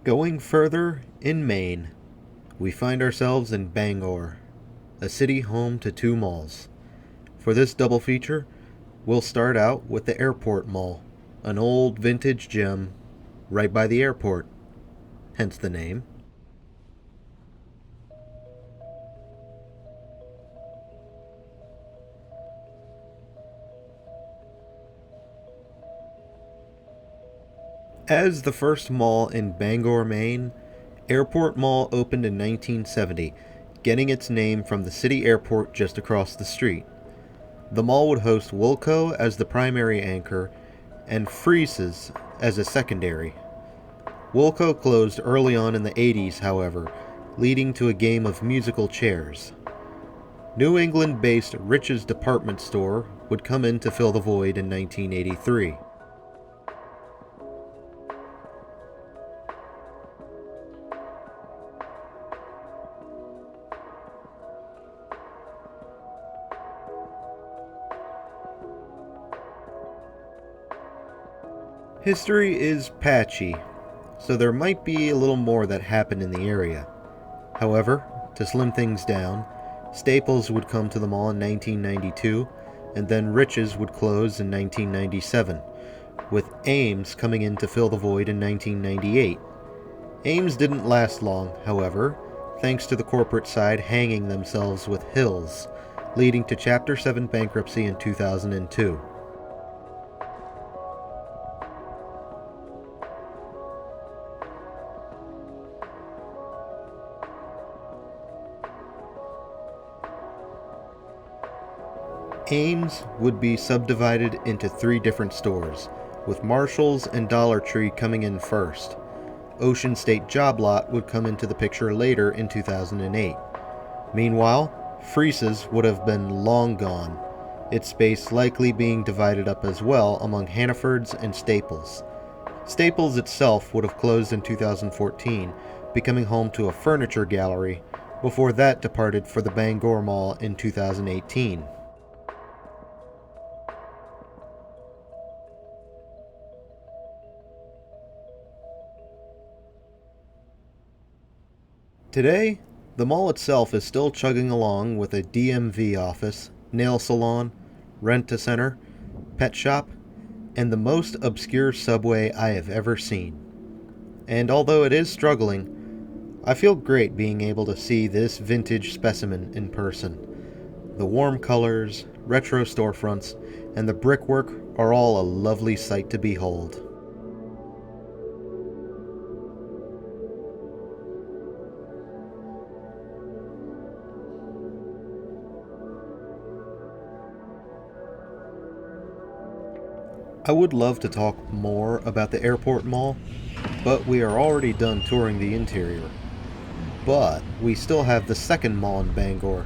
Going further in Maine, we find ourselves in Bangor, a city home to two malls. For this double feature, we'll start out with the Airport Mall, an old vintage gem right by the airport, hence the name. As the first mall in Bangor, Maine, Airport Mall opened in 1970, getting its name from the city airport just across the street. The mall would host Wilco as the primary anchor and Fries's as a secondary. Wilco closed early on in the 80s, however, leading to a game of musical chairs. New England-based Rich's department store would come in to fill the void in 1983. History is patchy, so there might be a little more that happened in the area. However, to slim things down, Staples would come to the mall in 1992, and then Rich's would close in 1997, with Ames coming in to fill the void in 1998. Ames didn't last long, however, thanks to the corporate side hanging themselves with Hills, leading to Chapter 7 bankruptcy in 2002. Ames would be subdivided into three different stores, with Marshall's and Dollar Tree coming in first. Ocean State Job Lot would come into the picture later in 2008. Meanwhile, Fries's would have been long gone, its space likely being divided up as well among Hannaford's and Staples. Staples itself would have closed in 2014, becoming home to a furniture gallery, before that departed for the Bangor Mall in 2018. Today, the mall itself is still chugging along with a DMV office, nail salon, rent-a-center, pet shop, and the most obscure subway I have ever seen. And although it is struggling, I feel great being able to see this vintage specimen in person. The warm colors, retro storefronts, and the brickwork are all a lovely sight to behold. I would love to talk more about the Airport Mall, but we are already done touring the interior. But we still have the second mall in Bangor,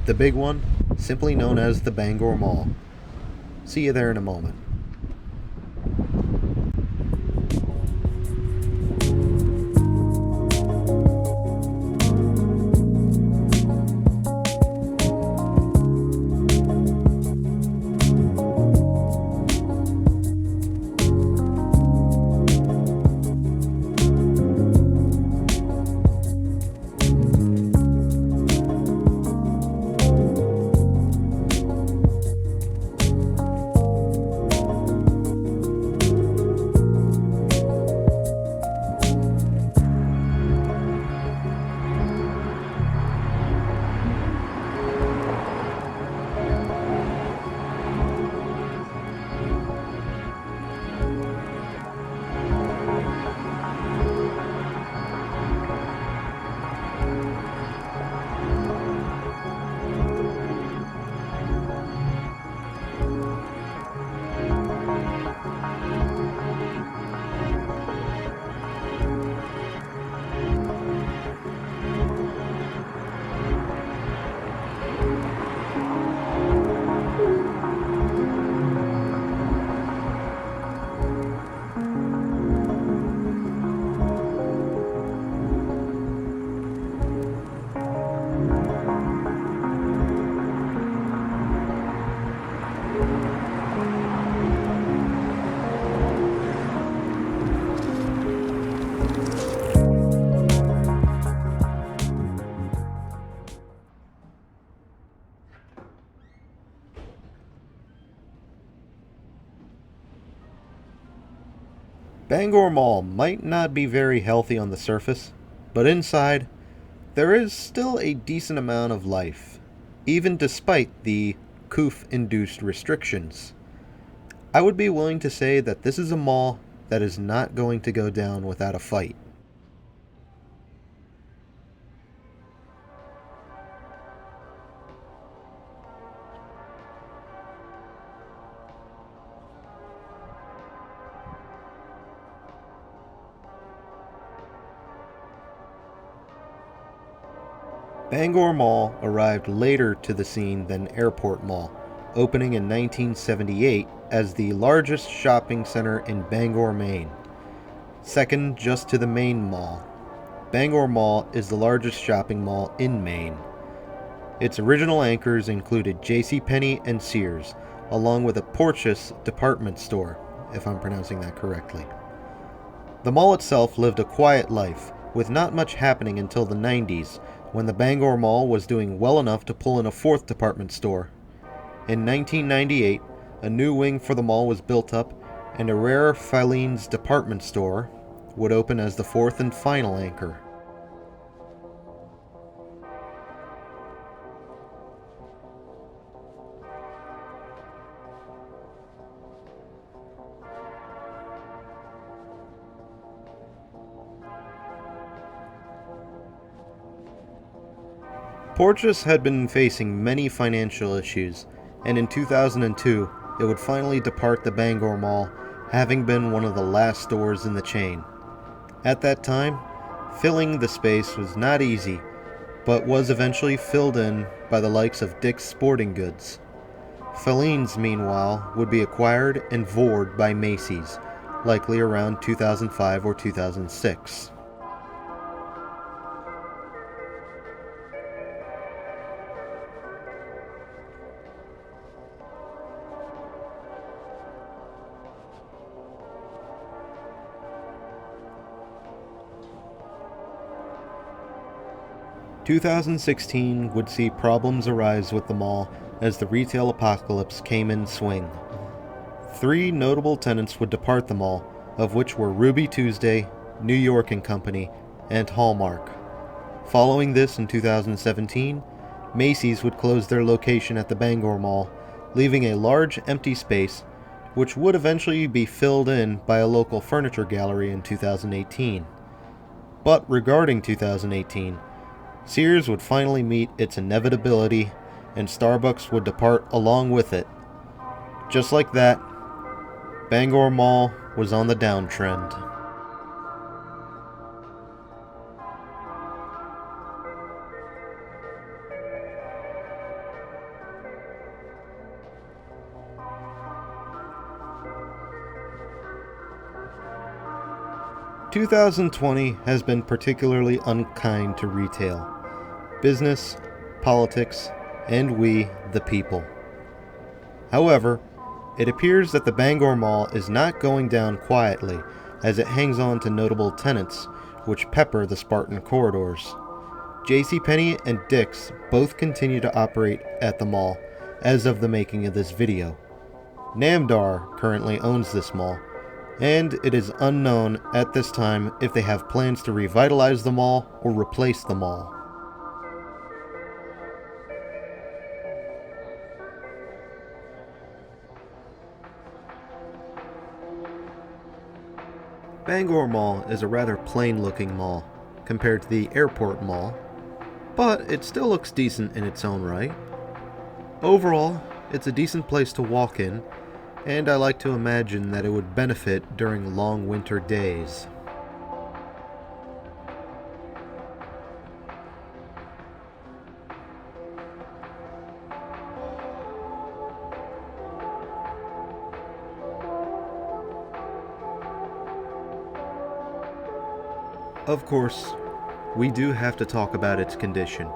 the big one, simply known as the Bangor Mall. See you there in a moment. Bangor Mall might not be very healthy on the surface, but inside, there is still a decent amount of life, even despite the COOF-induced restrictions. I would be willing to say that this is a mall that is not going to go down without a fight. Bangor Mall arrived later to the scene than Airport Mall, opening in 1978 as the largest shopping center in Bangor, Maine. Second just to the Maine Mall. Bangor Mall is the largest shopping mall in Maine. Its original anchors included JCPenney and Sears, along with a Porteous department store, if I'm pronouncing that correctly. The mall itself lived a quiet life, with not much happening until the 90s, when the Bangor Mall was doing well enough to pull in a fourth department store. In 1998, a new wing for the mall was built up, and a rare Filene's department store would open as the fourth and final anchor. Porteous had been facing many financial issues, and in 2002, it would finally depart the Bangor Mall, having been one of the last stores in the chain. At that time, filling the space was not easy, but was eventually filled in by the likes of Dick's Sporting Goods. Filene's, meanwhile, would be acquired and vored by Macy's, likely around 2005 or 2006. "2016 would see problems arise with the mall as the retail apocalypse came in swing. 3 notable tenants would depart the mall, of which were Ruby Tuesday, New York and Company, and Hallmark. Following this in 2017, Macy's would close their location at the Bangor Mall, leaving a large empty space, which would eventually be filled in by a local furniture gallery in 2018. But regarding 2018, Sears would finally meet its inevitability, and Starbucks would depart along with it. Just like that, Bangor Mall was on the downtrend. "2020 has been particularly unkind to retail, business, politics, and we, the people. However, it appears that the Bangor Mall is not going down quietly, as it hangs on to notable tenants, which pepper the Spartan corridors. JCPenney and Dick's both continue to operate at the mall, as of the making of this video. Namdar currently owns this mall, and it is unknown at this time if they have plans to revitalize the mall or replace the mall. Bangor Mall is a rather plain-looking mall compared to the Airport Mall, but it still looks decent in its own right. Overall, it's a decent place to walk in, and I like to imagine that it would benefit during long winter days. Of course, we do have to talk about its condition,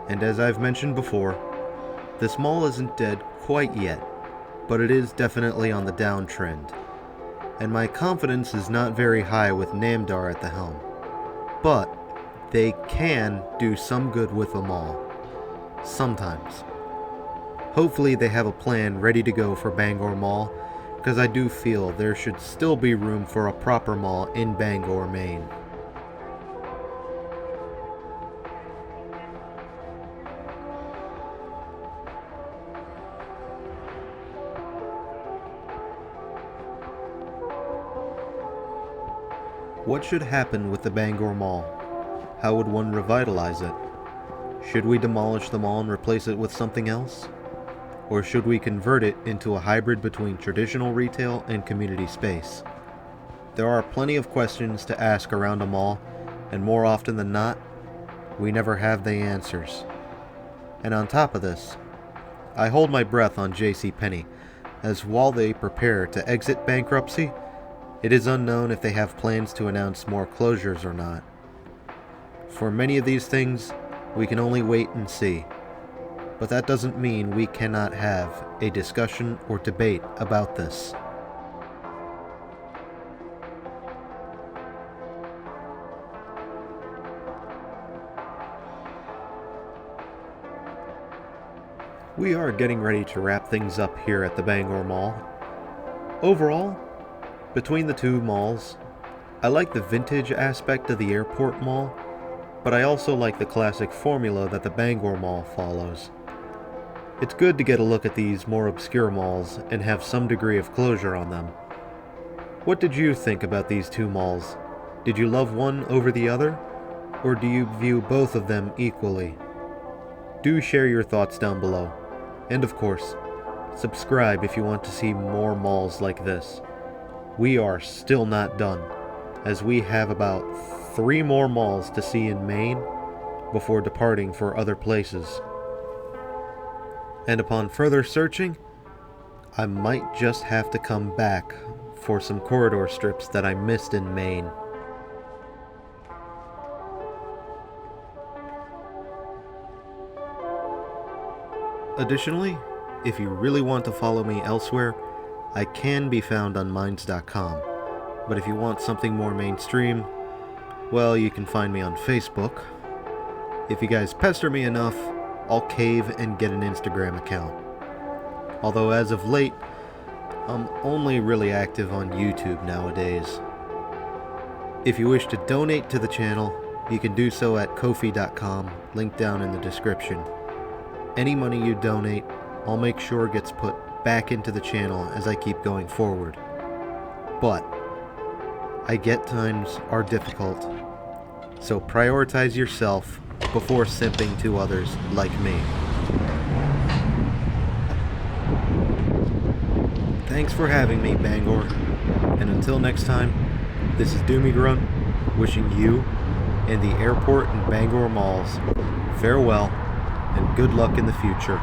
and as I've mentioned before, this mall isn't dead quite yet, but it is definitely on the downtrend, and my confidence is not very high with Namdar at the helm, but they can do some good with the mall. Sometimes. Hopefully they have a plan ready to go for Bangor Mall, because I do feel there should still be room for a proper mall in Bangor, Maine. What should happen with the Bangor Mall? How would one revitalize it? Should we demolish the mall and replace it with something else? Or should we convert it into a hybrid between traditional retail and community space? There are plenty of questions to ask around a mall, and more often than not, we never have the answers. And on top of this, I hold my breath on JCPenney, as while they prepare to exit bankruptcy, it is unknown if they have plans to announce more closures or not. For many of these things, we can only wait and see. But that doesn't mean we cannot have a discussion or debate about this. We are getting ready to wrap things up here at the Bangor Mall. Overall, between the two malls, I like the vintage aspect of the airport mall, but I also like the classic formula that the Bangor Mall follows. It's good to get a look at these more obscure malls and have some degree of closure on them. What did you think about these two malls? Did you love one over the other, or do you view both of them equally? Do share your thoughts down below, and of course, subscribe if you want to see more malls like this. We are still not done, as we have about 3 more malls to see in Maine before departing for other places. And upon further searching, I might just have to come back for some corridor strips that I missed in Maine. Additionally, if you really want to follow me elsewhere, I can be found on minds.com, but if you want something more mainstream, well, you can find me on Facebook. If you guys pester me enough, I'll cave and get an Instagram account. Although as of late, I'm only really active on YouTube nowadays. If you wish to donate to the channel, you can do so at Ko-fi.com, link down in the description. Any money you donate, I'll make sure gets put back into the channel as I keep going forward. But I get times are difficult, so prioritize yourself before simping to others like me. Thanks for having me, Bangor, and until next time, this is Doomie Grunt, wishing you and the airport and Bangor malls farewell and good luck in the future.